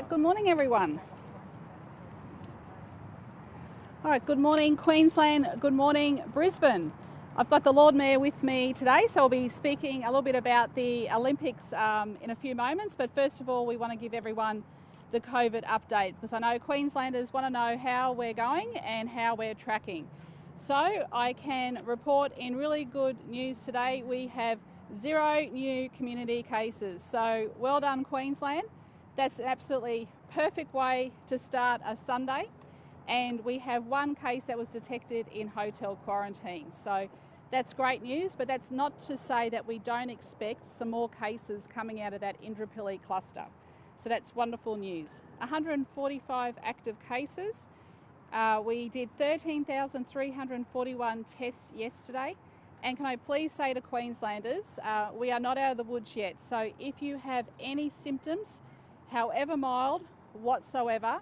right, good morning everyone. All right, good morning Queensland, good morning Brisbane. I've got the Lord Mayor with me today, so I'll be speaking a little bit about the Olympics in a few moments, but first of all we want to give everyone the COVID update because I know Queenslanders want to know how we're going and how we're tracking. So I can report in really good news today. We have 0 new community cases, so well done Queensland. That's an absolutely perfect way to start a Sunday. And we have 1 case that was detected in hotel quarantine. So that's great news, but that's not to say that we don't expect some more cases coming out of that Indooroopilly cluster. So that's wonderful news. 145 active cases. We did 13,341 tests yesterday. And can I please say to Queenslanders, we are not out of the woods yet. So if you have any symptoms, however mild whatsoever,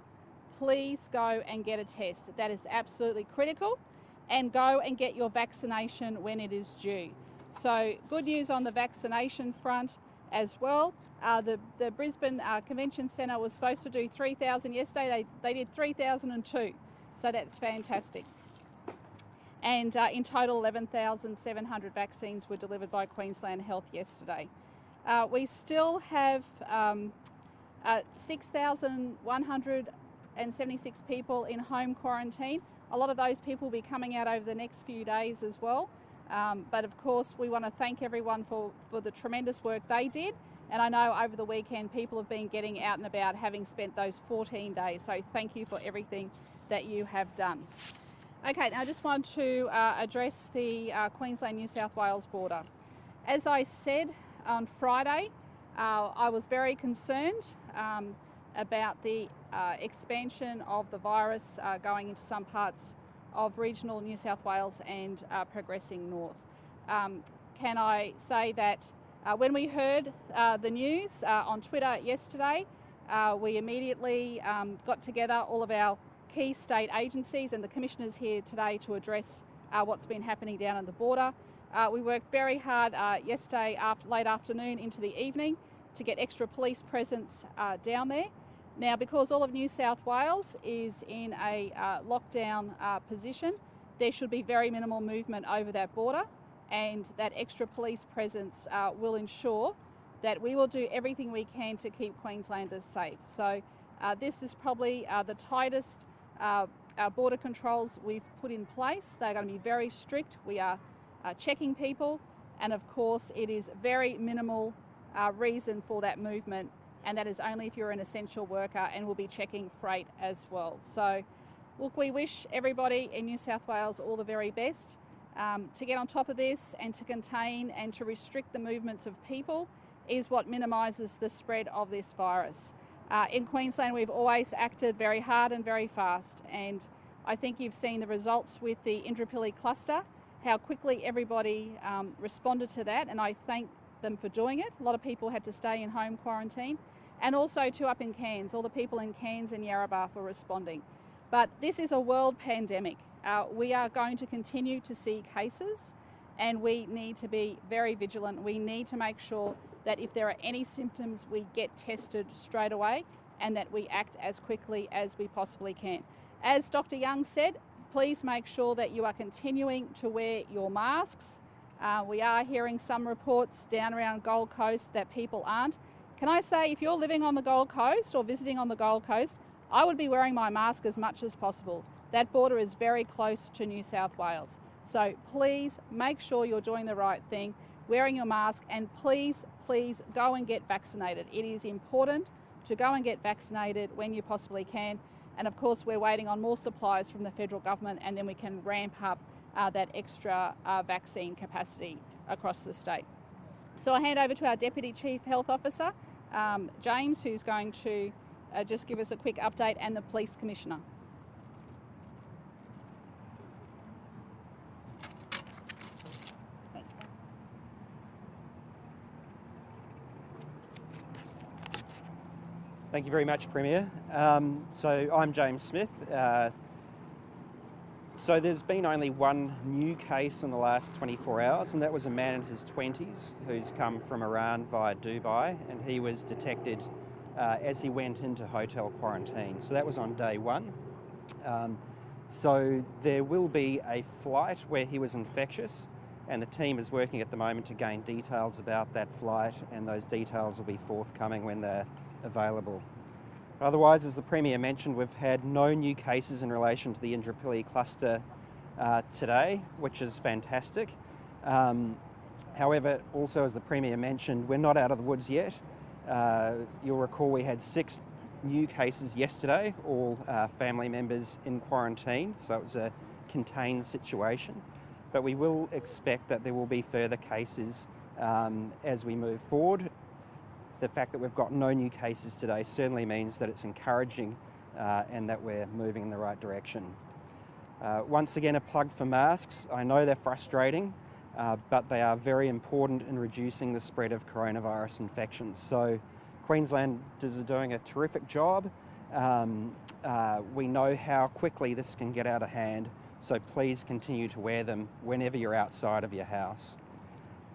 please go and get a test. That is absolutely critical, and go and get your vaccination when it is due. So good news on the vaccination front as well. The Brisbane Convention Centre was supposed to do 3,000 yesterday. They did 3,002, so that's fantastic. And in total 11,700 vaccines were delivered by Queensland Health yesterday. We still have 6,176 people in home quarantine. A lot of those people will be coming out over the next few days as well. But of course, we want to thank everyone for the tremendous work they did. And I know over the weekend, people have been getting out and about, having spent those 14 days. So thank you for everything that you have done. Okay, now I just want to address the Queensland-New South Wales border. As I said on Friday, I was very concerned about the expansion of the virus going into some parts of regional New South Wales and progressing north. Can I say that when we heard the news on Twitter yesterday, we immediately got together all of our key state agencies and the commissioners here today to address what's been happening down at the border. We worked very hard yesterday late afternoon into the evening to get extra police presence down there. Now, because all of New South Wales is in a lockdown position, there should be very minimal movement over that border, and that extra police presence will ensure that we will do everything we can to keep Queenslanders safe. So this is probably the tightest border controls we've put in place. They're going to be very strict. We are checking people, and of course it is very minimal reason for that movement, and that is only if you're an essential worker, and we'll be checking freight as well. So look, we wish everybody in New South Wales all the very best to get on top of this, and to contain and to restrict the movements of people is what minimises the spread of this virus. In Queensland, we've always acted very hard and very fast, and I think you've seen the results with the Indooroopilly cluster, how quickly everybody responded to that, and I thank them for doing it. A lot of people had to stay in home quarantine, and also to up in Cairns, all the people in Cairns and Yarrabah for responding. But this is a world pandemic. We are going to continue to see cases, and we need to be very vigilant. We need to make sure that if there are any symptoms, we get tested straight away, and that we act as quickly as we possibly can. As Dr. Young said, please make sure that you are continuing to wear your masks. We are hearing some reports down around Gold Coast that people aren't. Can I say, if you're living on the Gold Coast or visiting on the Gold Coast, I would be wearing my mask as much as possible. That border is very close to New South Wales. So please make sure you're doing the right thing, wearing your mask, and please go and get vaccinated. It is important to go and get vaccinated when you possibly can. And of course, we're waiting on more supplies from the federal government, and then we can ramp up that extra vaccine capacity across the state. So I'll hand over to our Deputy Chief Health Officer, James, who's going to just give us a quick update, and the Police Commissioner. Thank you very much, Premier. So I'm James Smith. So there's been only one new case in the last 24 hours, and that was a man in his 20s who's come from Iran via Dubai, and he was detected as he went into hotel quarantine. So that was on day one. So there will be a flight where he was infectious, and the team is working at the moment to gain details about that flight, and those details will be forthcoming when they're available. Otherwise, as the Premier mentioned, we've had no new cases in relation to the Indooroopilly cluster today, which is fantastic. However, also as the Premier mentioned, we're not out of the woods yet. You'll recall we had 6 new cases yesterday, all family members in quarantine, so it was a contained situation. But we will expect that there will be further cases as we move forward. The fact that we've got no new cases today certainly means that it's encouraging and that we're moving in the right direction. Once again, a plug for masks. I know they're frustrating, but they are very important in reducing the spread of coronavirus infections. So Queenslanders are doing a terrific job. We know how quickly this can get out of hand, so please continue to wear them whenever you're outside of your house.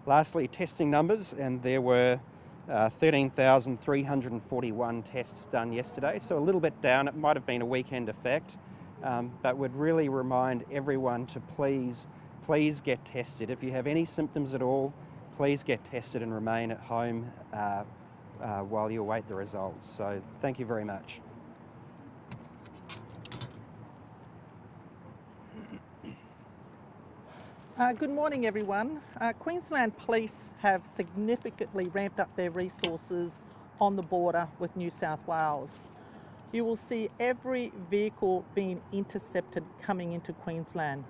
Lastly, testing numbers, and there were 13,341 tests done yesterday, so a little bit down. It might have been a weekend effect, but would really remind everyone to please get tested. If you have any symptoms at all, please get tested and remain at home while you await the results. So thank you very much. Good morning, everyone. Queensland Police have significantly ramped up their resources on the border with New South Wales. You will see every vehicle being intercepted coming into Queensland.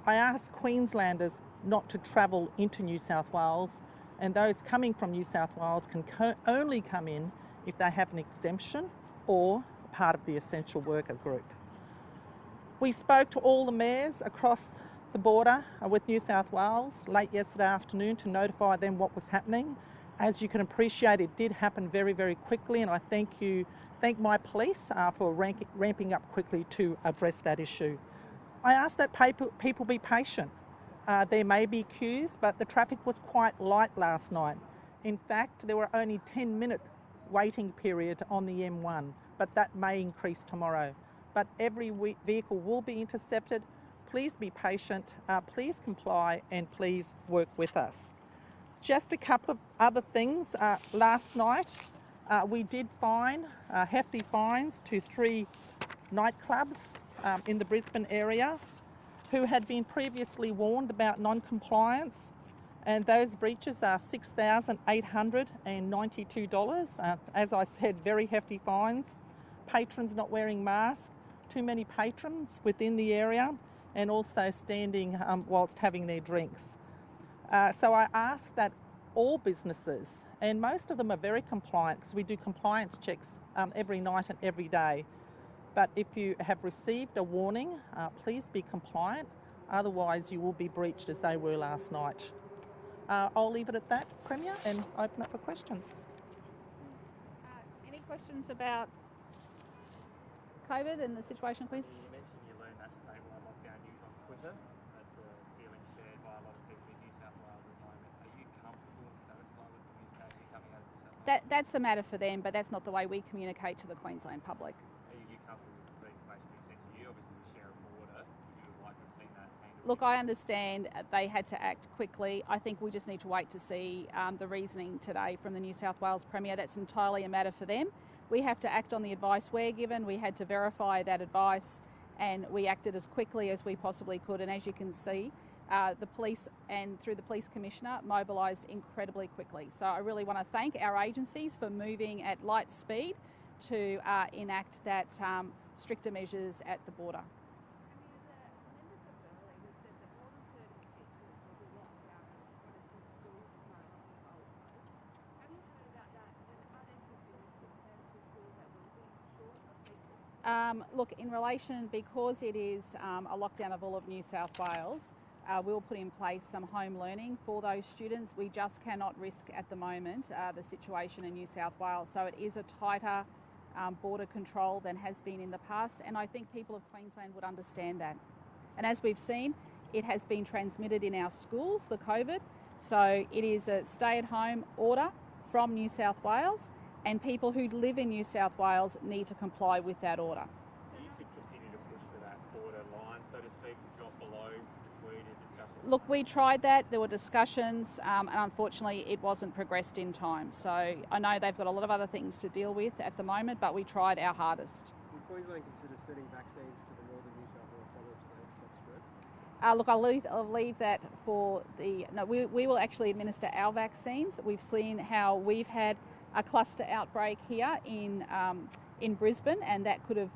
I ask Queenslanders not to travel into New South Wales, and those coming from New South Wales can only come in if they have an exemption or part of the essential worker group. We spoke to all the mayors across the border with New South Wales late yesterday afternoon to notify them what was happening. As you can appreciate, it did happen very, very quickly, and I thank my police for ramping up quickly to address that issue. I ask that people be patient. There may be queues, but the traffic was quite light last night. In fact, there were only 10-minute waiting period on the M1, but that may increase tomorrow. But every vehicle will be intercepted. Please be patient, please comply, and please work with us. Just a couple of other things. Last night, we did fine hefty fines to 3 nightclubs in the Brisbane area who had been previously warned about non-compliance, and those breaches are $6,892. As I said, very hefty fines. Patrons not wearing masks, too many patrons within the area, and also standing whilst having their drinks. So I ask that all businesses, and most of them are very compliant because we do compliance checks every night and every day, but if you have received a warning, please be compliant, otherwise you will be breached as they were last night. I'll leave it at that, Premier, and open up for questions. Any questions about COVID and the situation in Queensland? You mentioned you learned that stable on lockdown news on Twitter. That's a feeling shared by a lot of people in New South Wales at the moment. Are you comfortable and satisfied with the communication coming out of New South Wales? That's a matter for them, but that's not the way we communicate to the Queensland public. Are you comfortable with the information being sent to you? Obviously, we share a border. You would like to have seen that handled. Look, I understand they had to act quickly. I think we just need to wait to see the reasoning today from the New South Wales Premier. That's entirely a matter for them. We have to act on the advice we're given. We had to verify that advice, and we acted as quickly as we possibly could. And as you can see, the police and through the Police Commissioner mobilised incredibly quickly. So I really want to thank our agencies for moving at light speed to enact that stricter measures at the border. Look, in relation, because it is a lockdown of all of New South Wales, we'll put in place some home learning for those students. We just cannot risk at the moment the situation in New South Wales. So it is a tighter border control than has been in the past, and I think people of Queensland would understand that. And as we've seen, it has been transmitted in our schools, the COVID. So it is a stay-at-home order from New South Wales, and people who live in New South Wales need to comply with that order. So you should continue to push for that border line, so to speak, to drop below the tweeted discussion? Look, we tried that. There were discussions, and unfortunately it wasn't progressed in time. So I know they've got a lot of other things to deal with at the moment, but we tried our hardest. Will Queensland consider sending vaccines to the northern New South Wales suburbs to stop spread? Look, I'll leave that for the... No, we will actually administer our vaccines. We've seen how we've had a cluster outbreak here in Brisbane, and that could have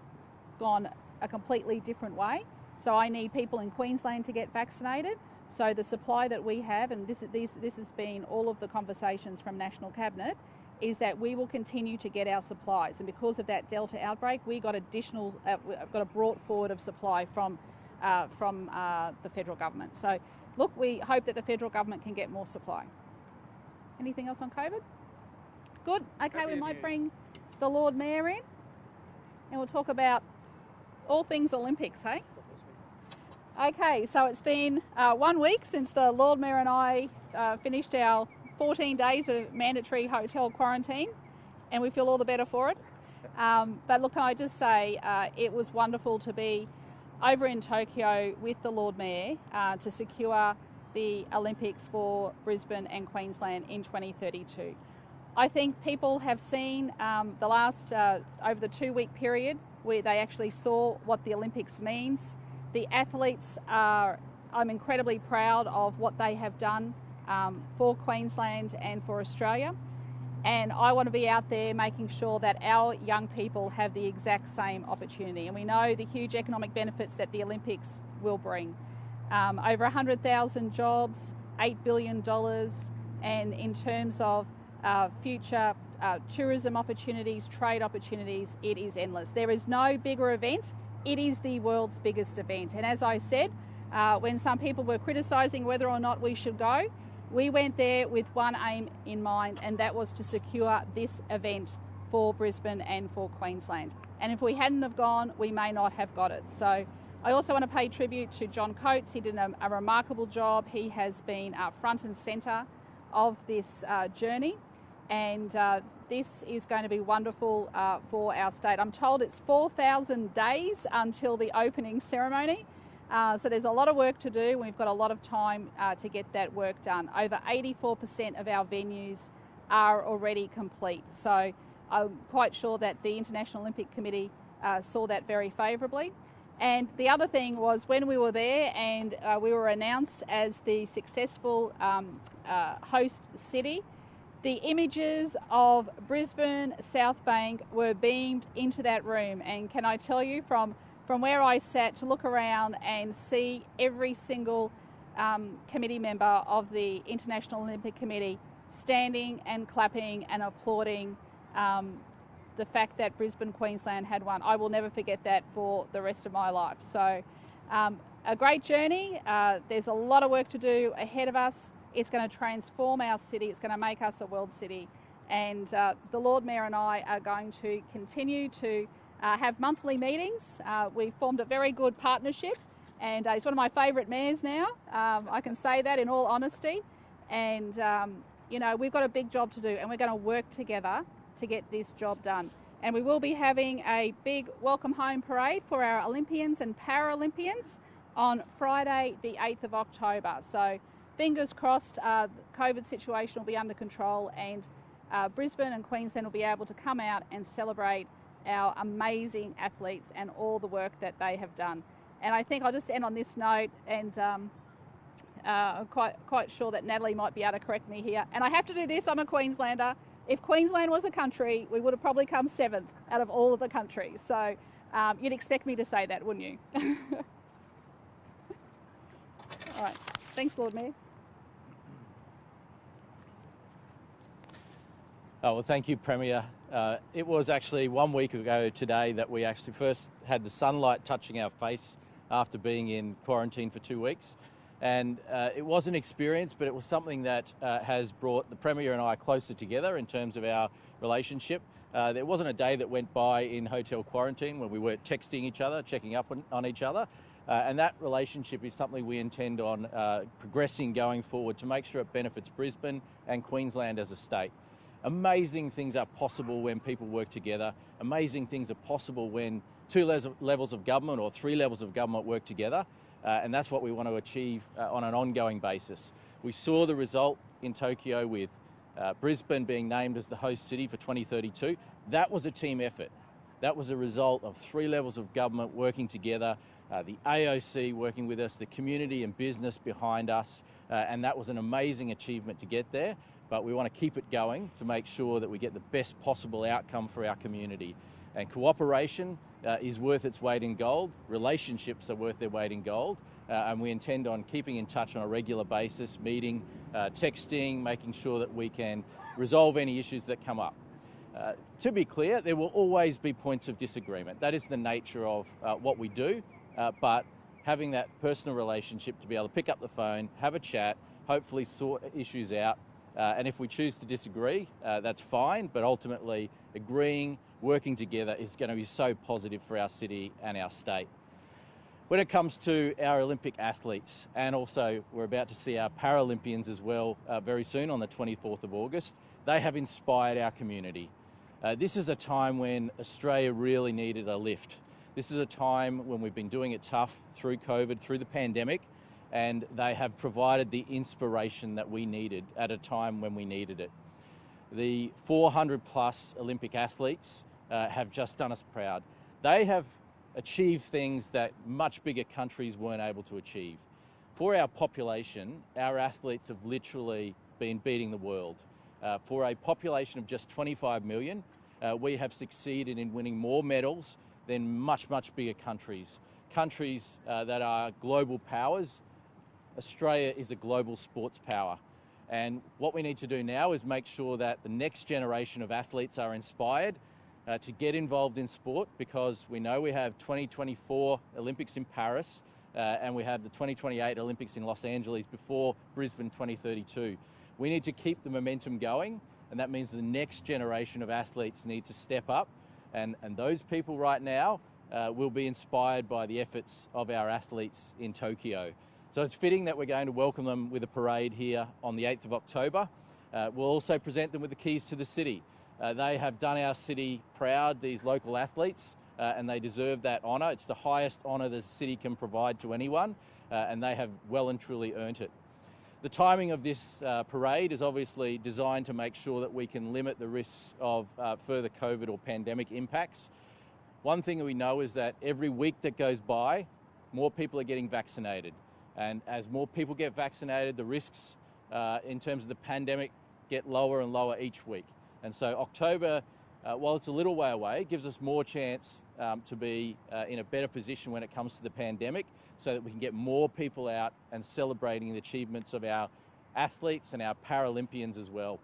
gone a completely different way. So I need people in Queensland to get vaccinated. So the supply that we have, and this has been all of the conversations from National Cabinet, is that we will continue to get our supplies. And because of that Delta outbreak, we got a brought forward of supply from the federal government. So look, we hope that the federal government can get more supply. Anything else on COVID? Good. Okay, we might bring the Lord Mayor in and we'll talk about all things Olympics, hey? Okay, so it's been 1 week since the Lord Mayor and I finished our 14 days of mandatory hotel quarantine, and we feel all the better for it. But look, can I just say it was wonderful to be over in Tokyo with the Lord Mayor to secure the Olympics for Brisbane and Queensland in 2032. I think people have seen the last, over the 2-week period, where they actually saw what the Olympics means. The athletes I'm incredibly proud of what they have done for Queensland and for Australia. And I want to be out there making sure that our young people have the exact same opportunity. And we know the huge economic benefits that the Olympics will bring. Over 100,000 jobs, $8 billion, and in terms of future tourism opportunities, trade opportunities, it is endless. There is no bigger event. It is the world's biggest event. And as I said, when some people were criticising whether or not we should go, we went there with one aim in mind, and that was to secure this event for Brisbane and for Queensland. And if we hadn't have gone, we may not have got it. So I also want to pay tribute to John Coates. He did a remarkable job. He has been front and centre of this journey, and this is going to be wonderful for our state. I'm told it's 4,000 days until the opening ceremony. So there's a lot of work to do. We've got a lot of time to get that work done. Over 84% of our venues are already complete. So I'm quite sure that the International Olympic Committee saw that very favourably. And the other thing was when we were there and we were announced as the successful host city, the images of Brisbane, South Bank were beamed into that room. And can I tell you, from where I sat, to look around and see every single committee member of the International Olympic Committee standing and clapping and applauding the fact that Brisbane, Queensland had won. I will never forget that for the rest of my life. So a great journey. There's a lot of work to do ahead of us. It's going to transform our city. It's going to make us a world city. And the Lord Mayor and I are going to continue to have monthly meetings. We've formed a very good partnership, and he's one of my favourite mayors now. I can say that in all honesty. And, you know, we've got a big job to do, and we're going to work together to get this job done. And we will be having a big welcome home parade for our Olympians and Paralympians on Friday, the 8th of October. So fingers crossed, the COVID situation will be under control, and Brisbane and Queensland will be able to come out and celebrate our amazing athletes and all the work that they have done. And I think I'll just end on this note, and I'm quite sure that Natalie might be able to correct me here. And I have to do this, I'm a Queenslander. If Queensland was a country, we would have probably come 7th out of all of the countries. So you'd expect me to say that, wouldn't you? All right. Thanks, Lord Mayor. Oh, well, thank you, Premier. It was actually 1 week ago today that we actually first had the sunlight touching our face after being in quarantine for 2 weeks. And it was an experience, but it was something that has brought the Premier and I closer together in terms of our relationship. There wasn't a day that went by in hotel quarantine when we weren't texting each other, checking up on each other. And that relationship is something we intend on progressing going forward to make sure it benefits Brisbane and Queensland as a state. Amazing things are possible when people work together. Amazing things are possible when two levels of government or three levels of government work together. And that's what we want to achieve on an ongoing basis. We saw the result in Tokyo with Brisbane being named as the host city for 2032. That was a team effort. That was a result of three levels of government working together, the AOC working with us, the community and business behind us, and that was an amazing achievement to get there. But we want to keep it going to make sure that we get the best possible outcome for our community. And cooperation is worth its weight in gold. Relationships are worth their weight in gold. And we intend on keeping in touch on a regular basis, meeting, texting, making sure that we can resolve any issues that come up. To be clear, there will always be points of disagreement. That is the nature of what we do, but having that personal relationship to be able to pick up the phone, have a chat, hopefully sort issues out, and if we choose to disagree, that's fine, but ultimately agreeing, working together is going to be so positive for our city and our state. When it comes to our Olympic athletes, and also we're about to see our Paralympians as well very soon on the 24th of August, they have inspired our community. This is a time when Australia really needed a lift. This is a time when we've been doing it tough through COVID, through the pandemic, and they have provided the inspiration that we needed at a time when we needed it. The 400 plus Olympic athletes have just done us proud. They have achieved things that much bigger countries weren't able to achieve. For our population, our athletes have literally been beating the world. For a population of just 25 million, we have succeeded in winning more medals than much bigger countries. Countries that are global powers. Australia is a global sports power. And what we need to do now is make sure that the next generation of athletes are inspired to get involved in sport, because we know we have 2024 Olympics in Paris and we have the 2028 Olympics in Los Angeles before Brisbane 2032. We need to keep the momentum going, and that means the next generation of athletes need to step up, and those people right now will be inspired by the efforts of our athletes in Tokyo. So it's fitting that we're going to welcome them with a parade here on the 8th of October. We'll also present them with the keys to the city. They have done our city proud, these local athletes, and they deserve that honour. It's the highest honour the city can provide to anyone, and they have well and truly earned it. The timing of this parade is obviously designed to make sure that we can limit the risks of further COVID or pandemic impacts. One thing we know is that every week that goes by, more people are getting vaccinated. And as more people get vaccinated, the risks in terms of the pandemic get lower and lower each week. And so October, while it's a little way away, gives us more chance to be in a better position when it comes to the pandemic, so that we can get more people out and celebrating the achievements of our athletes and our Paralympians as well.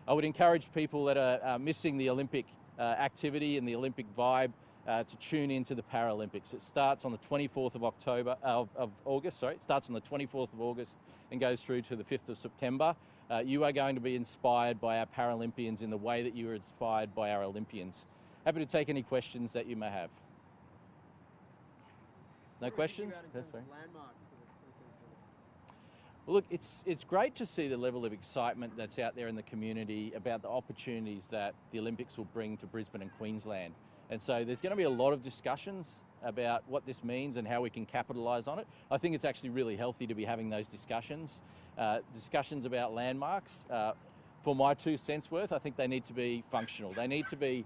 I would encourage people that are missing the Olympic activity and the Olympic vibe to tune into the Paralympics. It starts on the 24th of August. It starts on the 24th of August and goes through to the 5th of September. You are going to be inspired by our Paralympians in the way that you were inspired by our Olympians. Happy to take any questions that you may have. No questions? That's fine. Well, look, it's great to see the level of excitement that's out there in the community about the opportunities that the Olympics will bring to Brisbane and Queensland. And so there's going to be a lot of discussions about what this means and how we can capitalise on it. I think it's actually really healthy to be having those discussions. Discussions about landmarks, for my 2 cents worth, I think they need to be functional. They need to be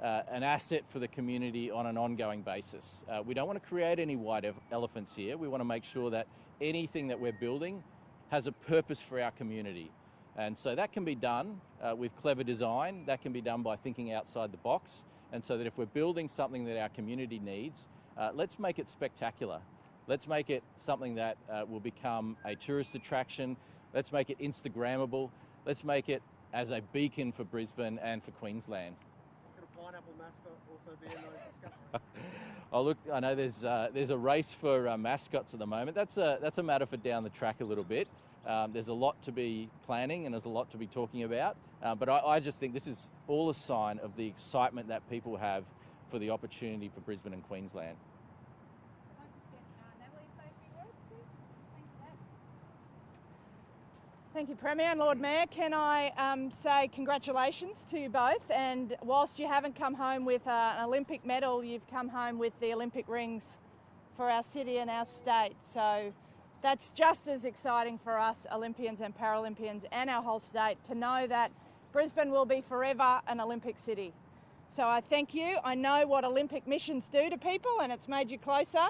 an asset for the community on an ongoing basis. We don't want to create any white elephants here. We want to make sure that anything that we're building has a purpose for our community. And so that can be done with clever design. That can be done by thinking outside the box. And so that if we're building something that our community needs, let's make it spectacular. Let's make it something that will become a tourist attraction. Let's make it Instagrammable. Let's make it as a beacon for Brisbane and for Queensland. Could a pineapple mascot also be in those discussions? Oh, look, I know there's a race for mascots at the moment. That's a matter for down the track a little bit. There's a lot to be planning and there's a lot to be talking about. But I just think this is all a sign of the excitement that people have for the opportunity for Brisbane and Queensland. Thank you, Premier and Lord Mayor. Can I say congratulations to you both? And whilst you haven't come home with an Olympic medal, you've come home with the Olympic rings for our city and our state. So that's just as exciting for us Olympians and Paralympians and our whole state to know that Brisbane will be forever an Olympic city. So I thank you. I know what Olympic missions do to people, and it's made you closer.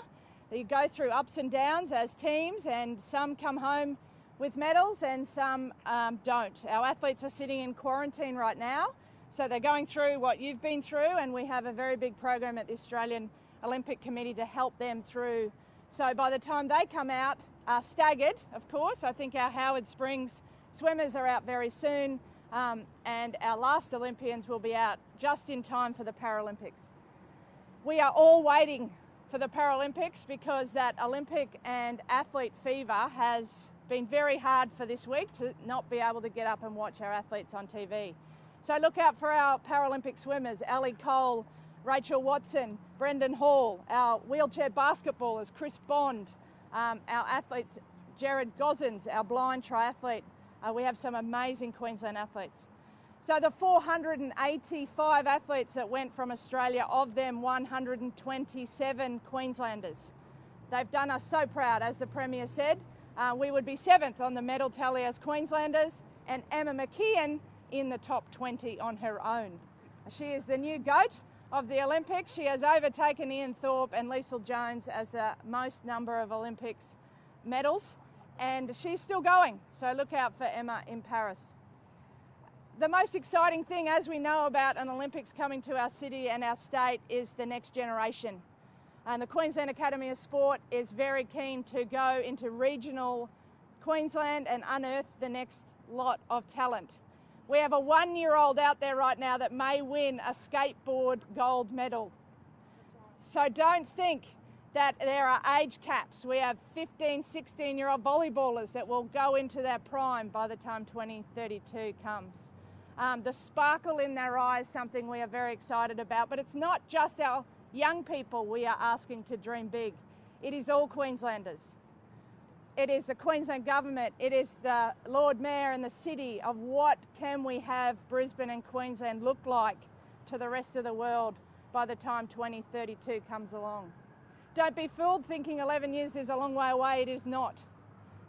You go through ups and downs as teams, and some come home with medals and some don't. Our athletes are sitting in quarantine right now, so they're going through what you've been through, and we have a very big program at the Australian Olympic Committee to help them through. So by the time they come out, staggered, of course, I think our Howard Springs swimmers are out very soon, and our last Olympians will be out just in time for the Paralympics. We are all waiting for the Paralympics because that Olympic and athlete fever has been very hard for this week to not be able to get up and watch our athletes on TV. So look out for our Paralympic swimmers, Ali Cole, Rachel Watson, Brendan Hall, our wheelchair basketballers, Chris Bond, our athletes, Jared Gosens, our blind triathlete. We have some amazing Queensland athletes. So the 485 athletes that went from Australia, of them 127 Queenslanders. They've done us so proud, as the Premier said. We would be 7th on the medal tally as Queenslanders, and Emma McKeon in the top 20 on her own. She is the new GOAT of the Olympics. She has overtaken Ian Thorpe and Liesl Jones as the most number of Olympics medals, and she's still going, so look out for Emma in Paris. The most exciting thing, as we know, about an Olympics coming to our city and our state is the next generation. And the Queensland Academy of Sport is very keen to go into regional Queensland and unearth the next lot of talent. We have a 1-year-old out there right now that may win a skateboard gold medal. So don't think that there are age caps. We have 15, 16-year-old volleyballers that will go into their prime by the time 2032 comes. The sparkle in their eyes, something we are very excited about, but it's not just our young people we are asking to dream big. It is all Queenslanders. It is the Queensland government, it is the Lord Mayor and the city of what can we have Brisbane and Queensland look like to the rest of the world by the time 2032 comes along. Don't be fooled thinking 11 years is a long way away. It is not.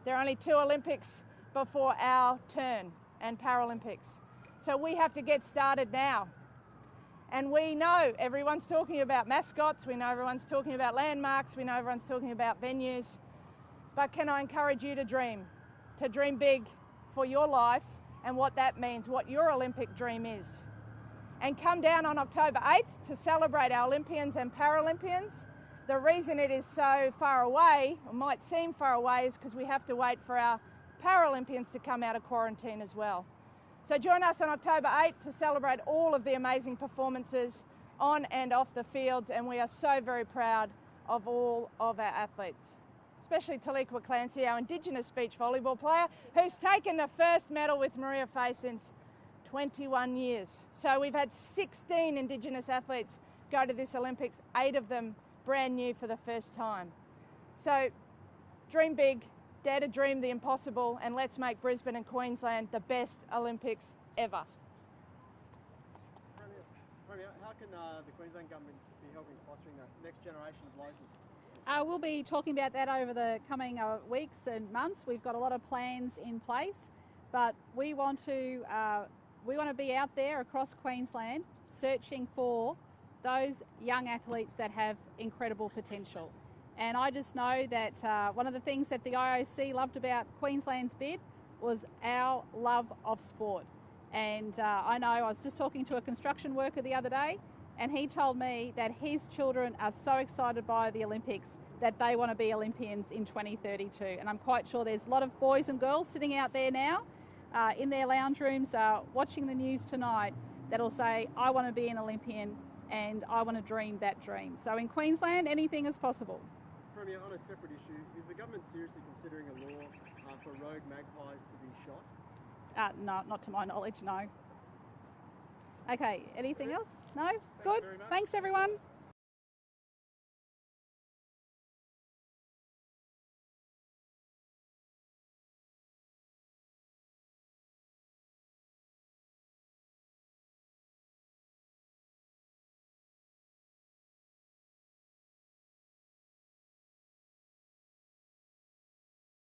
There are only 2 Olympics before our turn, and Paralympics. So we have to get started now. And we know everyone's talking about mascots, we know everyone's talking about landmarks, we know everyone's talking about venues. But can I encourage you to dream big for your life and what that means, what your Olympic dream is. And come down on October 8th to celebrate our Olympians and Paralympians. The reason it is so far away, or might seem far away, is because we have to wait for our Paralympians to come out of quarantine as well. So join us on October 8th to celebrate all of the amazing performances on and off the fields, and we are so very proud of all of our athletes, especially Taliqua Clancy, our Indigenous beach volleyball player, who's taken the first medal with Maria Fay since 21 years. So we've had 16 Indigenous athletes go to this Olympics, 8 of them brand new for the first time. So dream big, dare to dream the impossible, and let's make Brisbane and Queensland the best Olympics ever. Premier, how can the Queensland government be helping fostering the next generation of locals? We'll be talking about that over the coming weeks and months. We've got a lot of plans in place, but we want to be out there across Queensland searching for those young athletes that have incredible potential. And I just know that one of the things that the IOC loved about Queensland's bid was our love of sport. And I know I was just talking to a construction worker the other day, and he told me that his children are so excited by the Olympics that they want to be Olympians in 2032. And I'm quite sure there's a lot of boys and girls sitting out there now in their lounge rooms watching the news tonight that'll say, I want to be an Olympian and I want to dream that dream. So in Queensland, anything is possible. Premier, on a separate issue, is the government seriously considering a law for rogue magpies to be shot? No, not to my knowledge, no. Okay, anything else? No? Good. Thanks, everyone.